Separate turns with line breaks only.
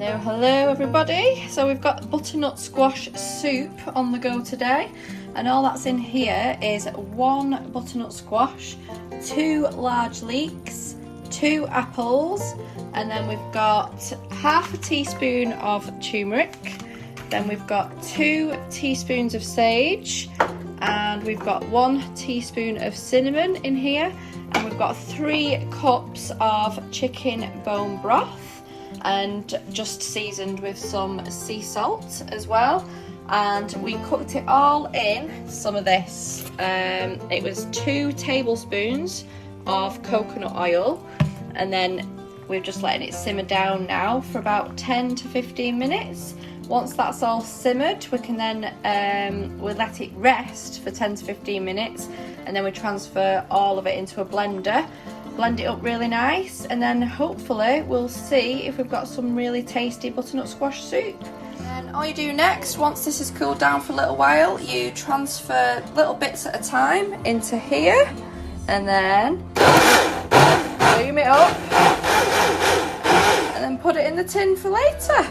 Hello everybody. So we've got butternut squash soup on the go today, and all that's in here is 1 butternut squash, 2 large leeks, 2 apples, and then we've got half a teaspoon of turmeric, then we've got 2 teaspoons of sage, and we've got 1 teaspoon of cinnamon in here, and we've got 3 cups of chicken bone broth, and just seasoned with some sea salt as well. And we cooked it all in some of this. It was 2 tablespoons of coconut oil, and then we're just letting it simmer down now for about 10 to 15 minutes. Once that's all simmered, we can then we'll let it rest for 10 to 15 minutes, and then we transfer all of it into a blender, blend it up really nice, and then hopefully we'll see if we've got some really tasty butternut squash soup. And all you do next, once this has cooled down for a little while, you transfer little bits at a time into here, and then boom it up, and then put it in the tin for later.